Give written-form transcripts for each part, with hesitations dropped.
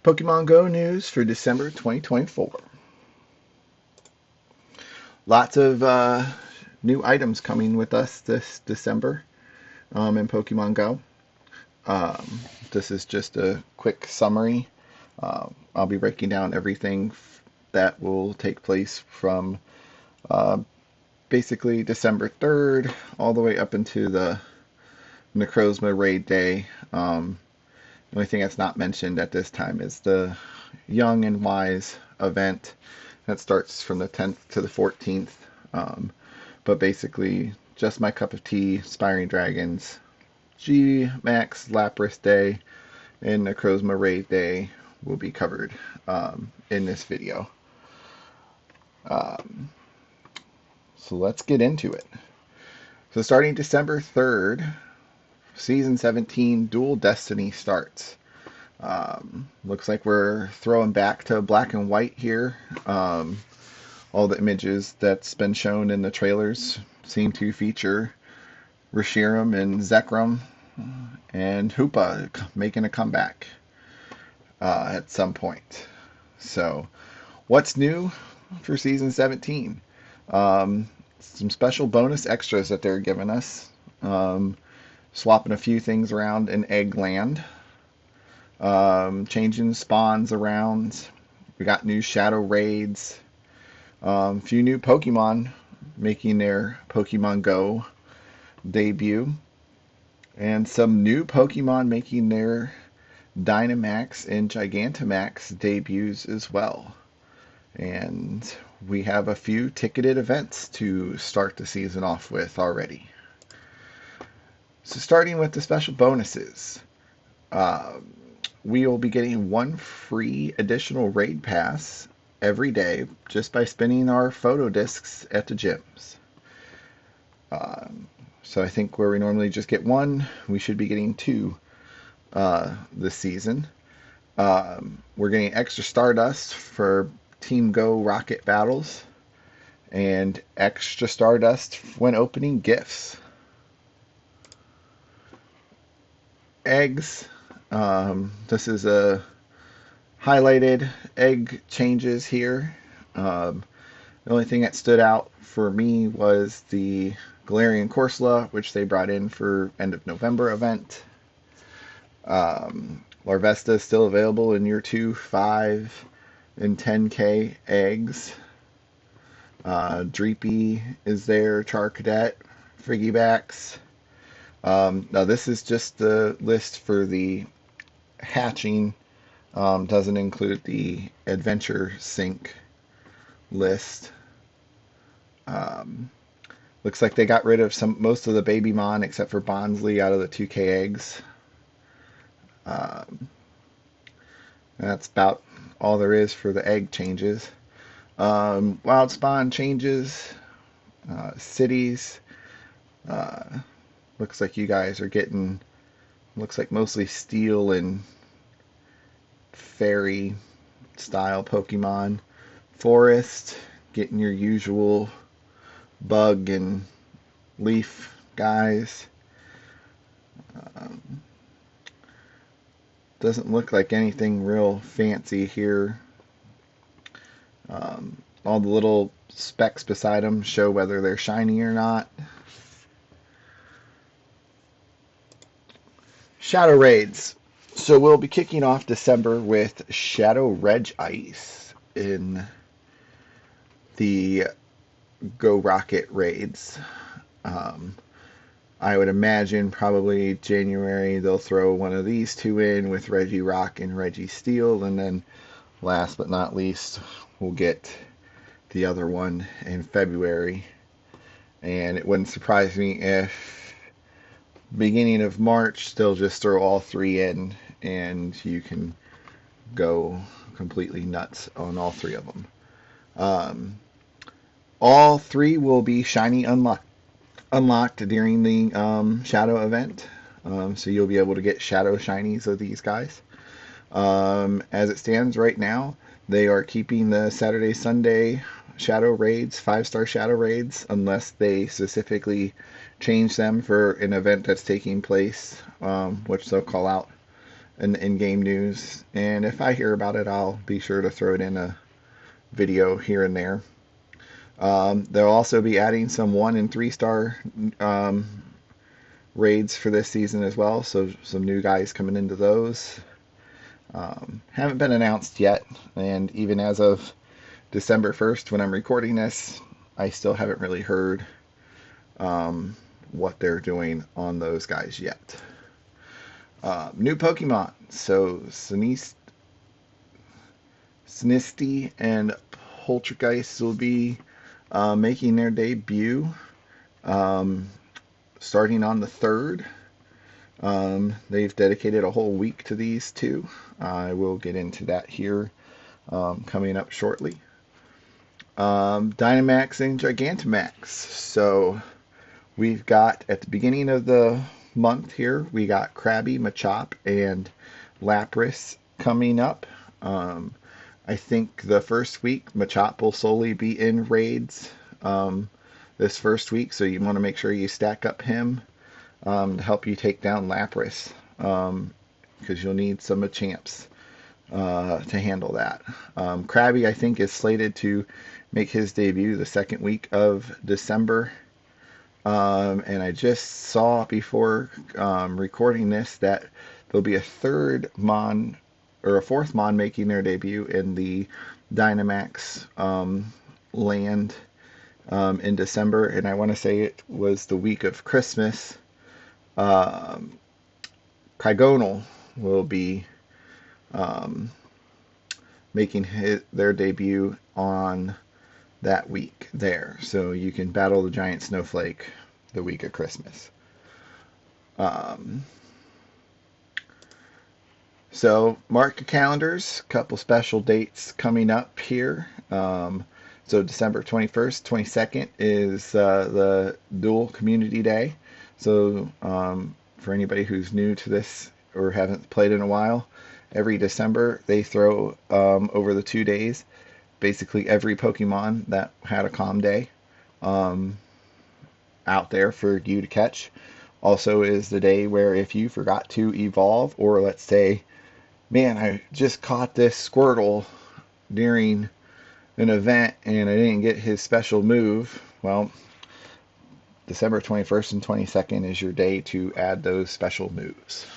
Pokemon Go news for December 2024. Lots of new items coming with us this December in Pokemon Go. This is just a quick summary. I'll be breaking down everything that will take place from uh, basically December 3rd all the way up into the Necrozma Raid Day. The only thing that's not mentioned at this time is the Young and Wise event that starts from the 10th to the 14th. But basically, just my cup of tea, Spiring Dragons, GMAX Lapras Day, and Necrozma Raid Day will be covered in this video. So let's get into it. So starting December 3rd, Season 17 Dual Destiny starts. Looks like we're throwing back to black and white here. All the images that's been shown in the trailers seem to feature Reshiram and Zekrom and Hoopa making a comeback at some point. So, what's new for Season 17? Some special bonus extras that they're giving us. Swapping a few things around in Eggland. Changing spawns around. We got new Shadow Raids. Few new Pokemon making their Pokemon Go debut. And some new Pokemon making their Dynamax and Gigantamax debuts as well. And we have a few ticketed events to start the season off with already. So starting with the special bonuses, we will be getting one free additional raid pass every day just by spinning our photo discs at the gyms. So I think where we normally just get one, we should be getting two this season. We're getting extra Stardust for Team Go Rocket battles and extra Stardust when opening gifts. Eggs. This is a highlighted egg changes here. The only thing that stood out for me was the Galarian Corsola, which they brought in for end of November event. Larvesta is still available in year 2, 5, and 10k eggs. Dreepy is there, Charcadet, Friggybax. Now this is just the list for the hatching. Doesn't include the adventure sync list. Looks like they got rid of most of the Babymon except for Bonsly out of the 2k eggs. That's about all there is for the egg changes. Wild spawn changes. Cities. Looks like you guys are getting, looks like mostly steel and fairy style Pokemon. Forest, getting your usual bug and leaf guys. Doesn't look like anything real fancy here. All the little specs beside them show whether they're shiny or not. Shadow Raids. So we'll be kicking off December with Shadow Reg Ice in the Go Rocket raids. I would imagine probably January they'll throw one of these two in with Regirock and Registeel, and then last but not least we'll get the other one in February. And it wouldn't surprise me if beginning of March they'll just throw all three in and you can go completely nuts on all three of them. All three will be shiny unlocked during the Shadow event. So you'll be able to get Shadow shinies of these guys. As it stands right now, they are keeping the Saturday, Sunday Shadow Raids, 5-star Shadow Raids, unless they specifically change them for an event that's taking place, which they'll call out in in-game news. And if I hear about it, I'll be sure to throw it in a video here and there. They'll also be adding some 1 and 3 star raids for this season as well, so some new guys coming into those. Haven't been announced yet, and even as of December 1st, when I'm recording this, I still haven't really heard what they're doing on those guys yet. New Pokemon. So Sinistea and Poltergeist will be making their debut starting on the 3rd. They've dedicated a whole week to these two. I will get into that here coming up shortly. Dynamax and Gigantamax. So we've got, at the beginning of the month here, we got Krabby, Machop, and Lapras coming up. I think the first week, Machop will solely be in raids this first week, so you want to make sure you stack up him to help you take down Lapras, because you'll need some Machamps to handle that. Krabby, I think, is slated to make his debut the second week of December. And I just saw before recording this that there'll be a fourth Mon making their debut in the Dynamax land in December, and I want to say it was the week of Christmas. Kygonal will be making their debut on that week there, so you can battle the giant snowflake the week of Christmas. So mark your calendars, couple special dates coming up here. So December 21st, 22nd is the Duel Community Day. So for anybody who's new to this or haven't played in a while, every December they throw over the 2 days basically every Pokemon that had a calm day out there for you to catch. Also is the day where if you forgot to evolve, or let's say, man, I just caught this Squirtle during an event and I didn't get his special move, well, December 21st and 22nd is your day to add those special moves.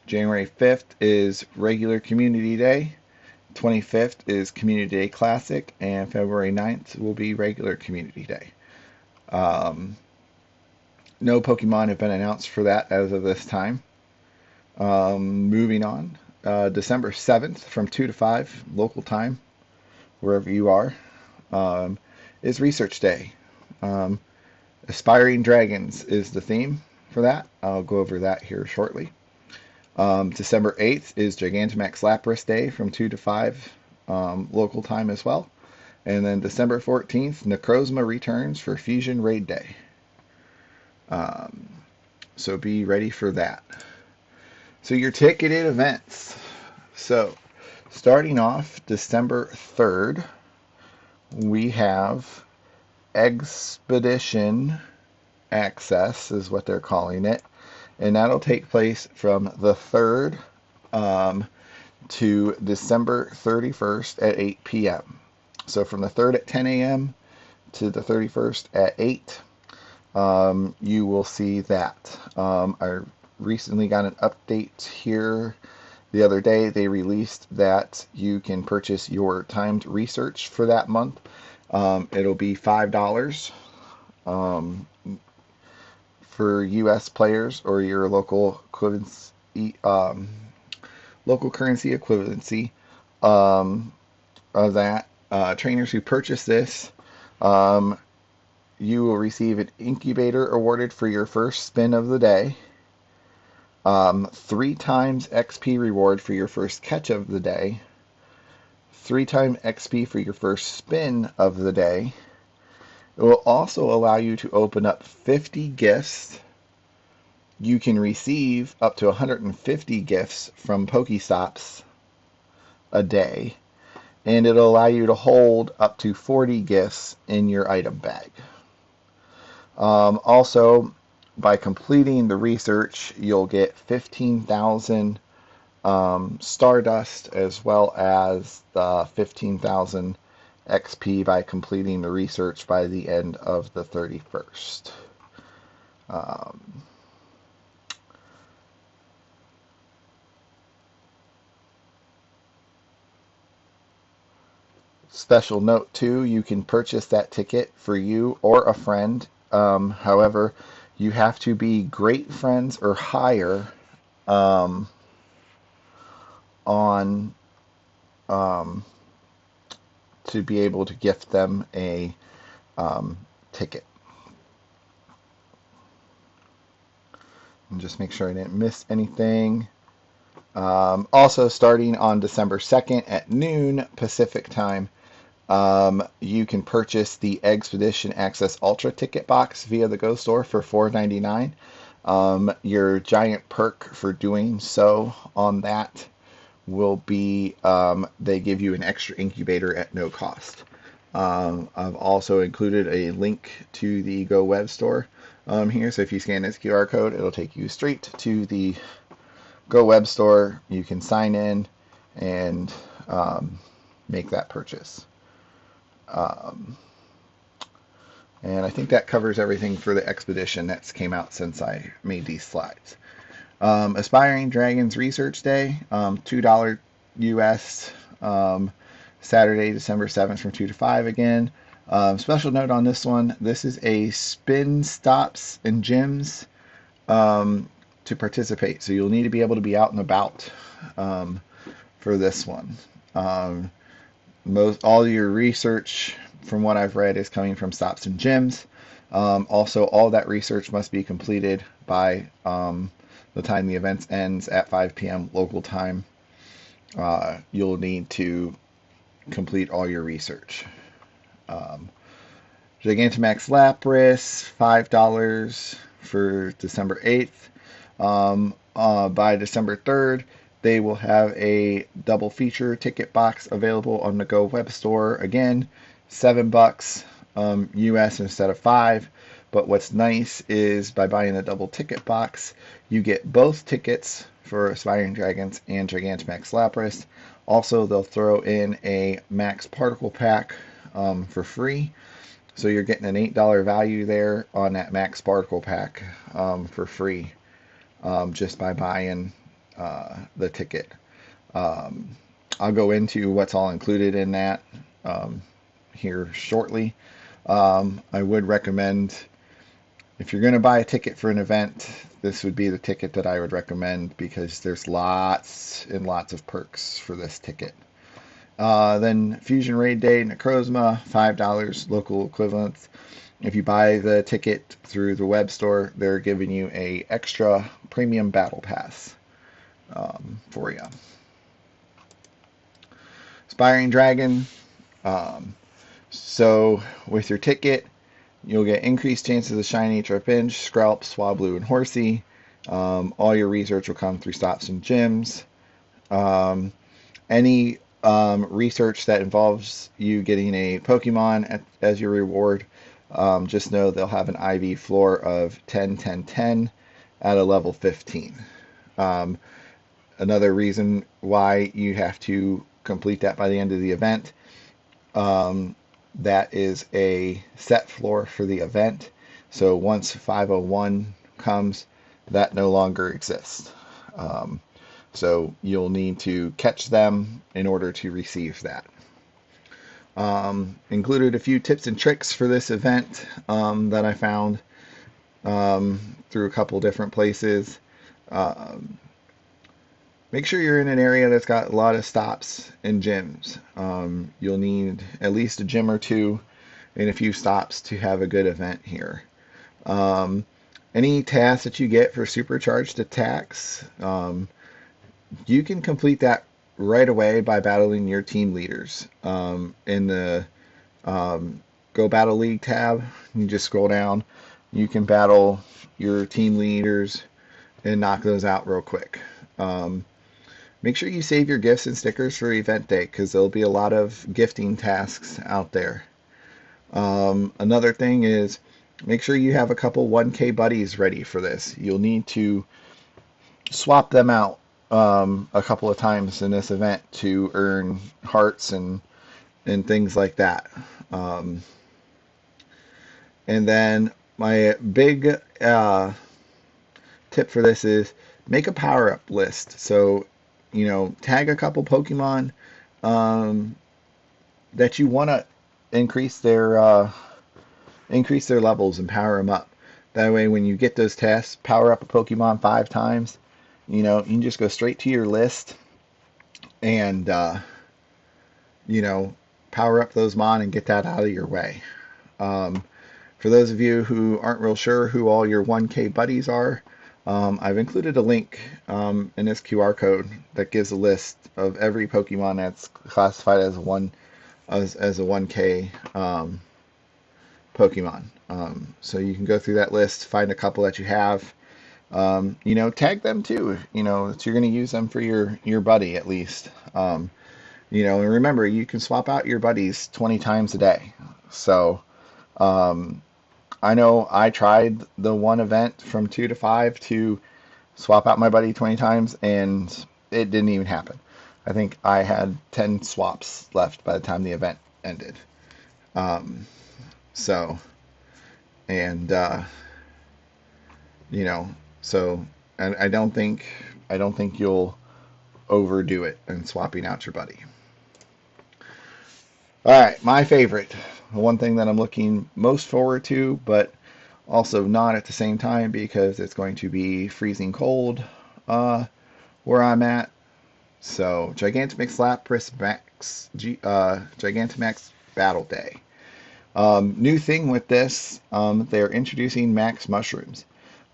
January 5th is regular Community Day. 25th is Community Day Classic, and February 9th will be regular Community Day. No Pokemon have been announced for that as of this time. Moving on, December 7th from 2 to 5 local time, wherever you are, is Research Day. Aspiring Dragons is the theme for that. I'll go over that here shortly. December 8th is Gigantamax Lapras Day from 2 to 5 local time as well. And then December 14th, Necrozma returns for Fusion Raid Day. So be ready for that. So your ticketed events. So starting off December 3rd, we have Expedition Access is what they're calling it. And that'll take place from the 3rd to December 31st at 8 p.m. So from the 3rd at 10 a.m. to the 31st at 8, you will see that. I recently got an update here the other day. They released that you can purchase your timed research for that month. It'll be $5 for U.S. players or your local equivalency, local currency equivalency of that. Trainers who purchase this, you will receive an incubator awarded for your first spin of the day, 3 times XP reward for your first catch of the day, 3 times XP for your first spin of the day. It will also allow you to open up 50 gifts. You can receive up to 150 gifts from Pokestops a day. And it'll allow you to hold up to 40 gifts in your item bag. Also, by completing the research, you'll get 15,000 Stardust, as well as the 15,000 XP by completing the research by the end of the 31st. Special note too, you can purchase that ticket for you or a friend. However, you have to be great friends or higher um, on um, to be able to gift them a ticket. And just make sure I didn't miss anything. Also, starting on December 2nd at noon Pacific time, you can purchase the Expedition Access Ultra ticket box via the Go store for $4.99. Your giant perk for doing so on that will be they give you an extra incubator at no cost. I've also included a link to the Go web store here, so if you scan this QR code, it'll take you straight to the Go web store. You can sign in and make that purchase. And I think that covers everything for the expedition that's came out since I made these slides. Aspiring Dragons Research Day, $2 US, Saturday, December 7th from 2 to 5 again. Special note on this one, this is a spin, stops, and gyms to participate. So you'll need to be able to be out and about for this one. All your research, from what I've read, is coming from stops and gyms. Also, all that research must be completed by the time the event ends at 5 p.m. local time. You'll need to complete all your research. Gigantamax Lapras, $5 for December 8th. By December 3rd, they will have a double feature ticket box available on the Go web store. Again, $7 US instead of $5. But what's nice is by buying the double ticket box, you get both tickets for Aspiring Dragons and Gigantamax Lapras. Also, they'll throw in a Max Particle Pack for free. So you're getting an $8 value there on that Max Particle Pack for free just by buying the ticket. I'll go into what's all included in that here shortly. I would recommend, if you're going to buy a ticket for an event, this would be the ticket that I would recommend because there's lots and lots of perks for this ticket. Then Fusion Raid Day, Necrozma, $5 local equivalents. If you buy the ticket through the web store, they're giving you a extra premium battle pass for you. Aspiring Dragon. So with your ticket, you'll get increased chances of shiny, Trapinch, Skrelp, Swablu, and Horsey. All your research will come through stops and gyms. Any research that involves you getting a Pokemon as your reward, just know they'll have an IV floor of 10, 10, 10 at a level 15. Another reason why you have to complete that by the end of the event, that is a set floor for the event. So once 501 comes, that no longer exists. So you'll need to catch them in order to receive that. Included a few tips and tricks for this event that I found through a couple different places. Make sure you're in an area that's got a lot of stops and gyms. You'll need at least a gym or two and a few stops to have a good event here. Any tasks that you get for supercharged attacks, you can complete that right away by battling your team leaders. In the Go Battle League tab, you just scroll down. You can battle your team leaders and knock those out real quick. Make sure you save your gifts and stickers for event day because there'll be a lot of gifting tasks out there. Another thing is make sure you have a couple 1K buddies ready for this. You'll need to swap them out a couple of times in this event to earn hearts and things like that. Um, and then my big tip for this is make a power up list. So, tag a couple Pokemon um, that you want to increase their levels and power them up. That way, when you get those tests, power up a Pokemon 5 times. You can just go straight to your list and power up those Mon and get that out of your way. For those of you who aren't real sure who all your 1K buddies are, I've included a link in this QR code that gives a list of every Pokemon that's classified as a 1K Pokemon. So you can go through that list, find a couple that you have, tag them too. That you're going to use them for your buddy at least. And remember, you can swap out your buddies 20 times a day. So I know I tried the one event from 2 to 5 to swap out my buddy 20 times, and it didn't even happen. I think I had 10 swaps left by the time the event ended. So, and so and I don't think you'll overdo it in swapping out your buddy. All right, my favorite, one thing that I'm looking most forward to, but also not at the same time because it's going to be freezing cold where I'm at. So, Gigantamax Lapras Gigantamax Battle Day. New thing with this, they're introducing Max Mushrooms.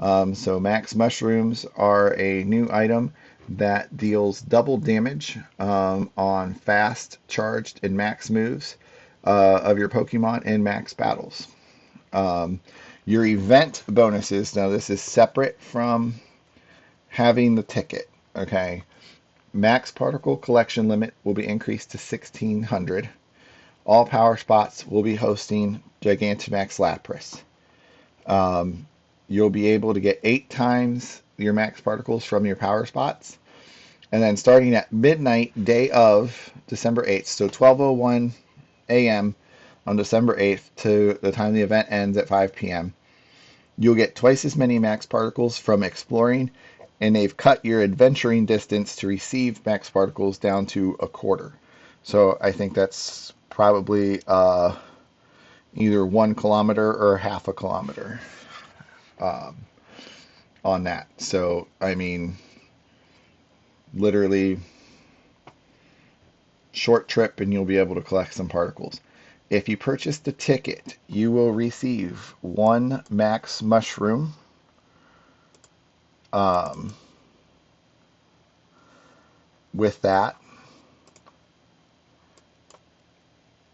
So Max Mushrooms are a new item that deals double damage on fast, charged, and max moves of your Pokemon in max battles. Your event bonuses, now this is separate from having the ticket, okay? Max particle collection limit will be increased to 1,600. All power spots will be hosting Gigantamax Lapras. You'll be able to get 8 times your max particles from your power spots. And then starting at midnight, day of December 8th, so 12:01 a.m. on December 8th to the time the event ends at 5 p.m., you'll get twice as many max particles from exploring, and they've cut your adventuring distance to receive max particles down to a quarter. So I think that's probably either 1 kilometer or half a kilometer on that. So, I mean, literally short trip and you'll be able to collect some particles. If you purchase the ticket, you will receive 1 max mushroom. With that,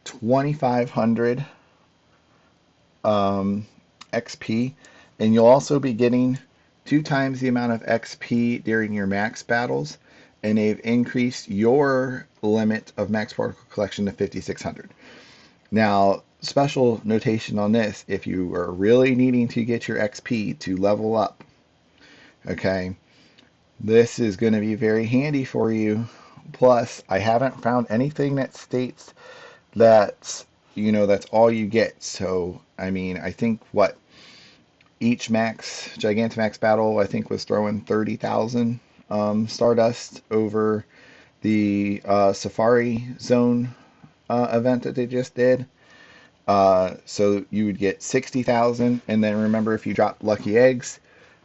2,500 XP, and you'll also be getting 2 times the amount of XP during your max battles, and they've increased your limit of max particle collection to 5,600. Now, special notation on this, if you are really needing to get your XP to level up, okay, this is going to be very handy for you. Plus, I haven't found anything that states that, that's all you get. So, I mean, I think each Gigantamax battle, I think, was throwing 30,000 Stardust over the Safari Zone event that they just did. So you would get 60,000, and then remember, if you drop lucky eggs,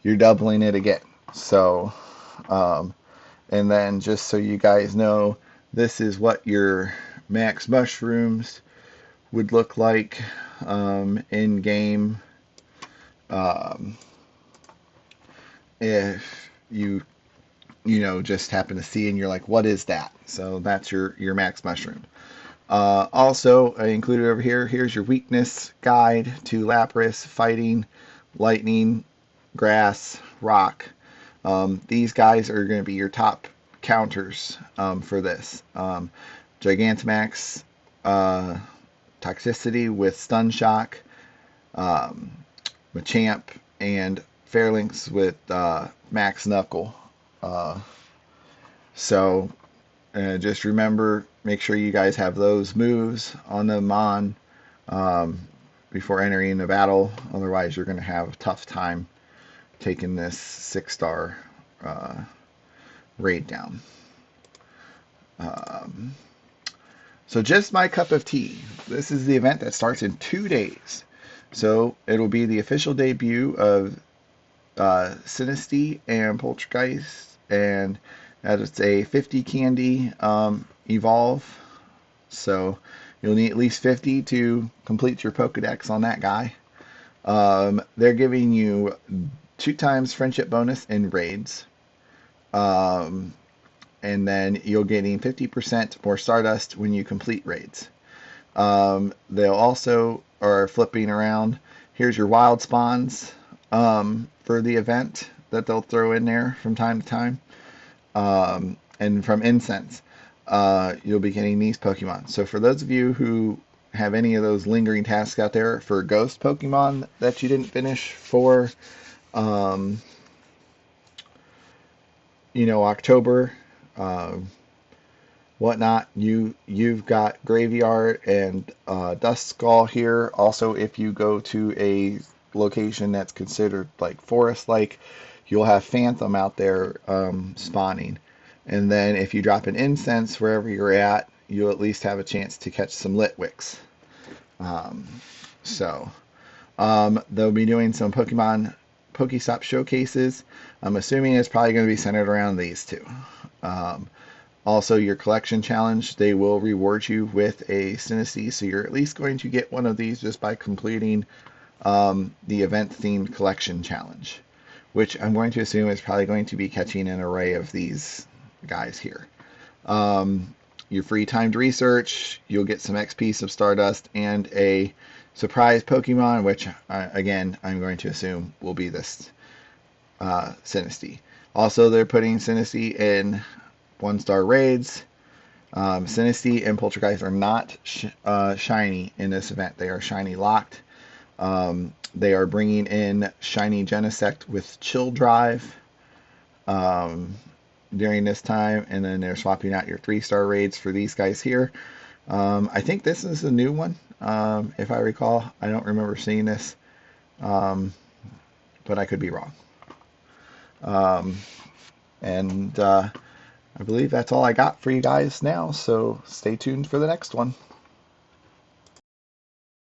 you're doubling it again. So, and then just so you guys know, this is what your max mushrooms would look like in game. If you just happen to see and you're like, what is that? So that's your max mushroom. Also, I included over here, here's your weakness guide to Lapras: fighting, lightning, grass, rock. These guys are going to be your top counters for this. Gigantamax toxicity with stun shock. Machamp, and Fairlinks with Max Knuckle. Uh, so just remember, make sure you guys have those moves on the Mon before entering the battle. Otherwise, you're going to have a tough time taking this 6-star raid down. So just my cup of tea. This is the event that starts in 2 days. So it'll be the official debut of Sinistea and Poltergeist, and it's a 50 candy evolve. So you'll need at least 50 to complete your Pokedex on that guy. They're giving you 2 times friendship bonus in raids. And then you're getting 50% more Stardust when you complete raids. They'll also are flipping around. Here's your wild spawns for the event that they'll throw in there from time to time. And from Incense, you'll be getting these Pokemon. So for those of you who have any of those lingering tasks out there for Ghost Pokemon that you didn't finish for, October, whatnot, you've got Graveyard and Duskull here. Also, if you go to a location that's considered like forest-like, you'll have Phantom out there spawning. And then if you drop an Incense wherever you're at, you'll at least have a chance to catch some Litwicks. They'll be doing some Pokestop showcases. I'm assuming it's probably going to be centered around these two. Also, your collection challenge, they will reward you with a Sinistea, so you're at least going to get one of these just by completing the event-themed collection challenge, which I'm going to assume is probably going to be catching an array of these guys here. Your free timed research, you'll get some XP, some Stardust, and a surprise Pokemon, which, again, I'm going to assume will be this Sinistea. Also, they're putting Sinistea in 1-star raids. Sinistea and Poltergeist are not shiny in this event. They are shiny locked. They are bringing in shiny Genesect with Chill Drive during this time, and then they're swapping out your 3-star raids for these guys here. I think this is a new one, if I recall. I don't remember seeing this, but I could be wrong. I believe that's all I got for you guys now, so stay tuned for the next one.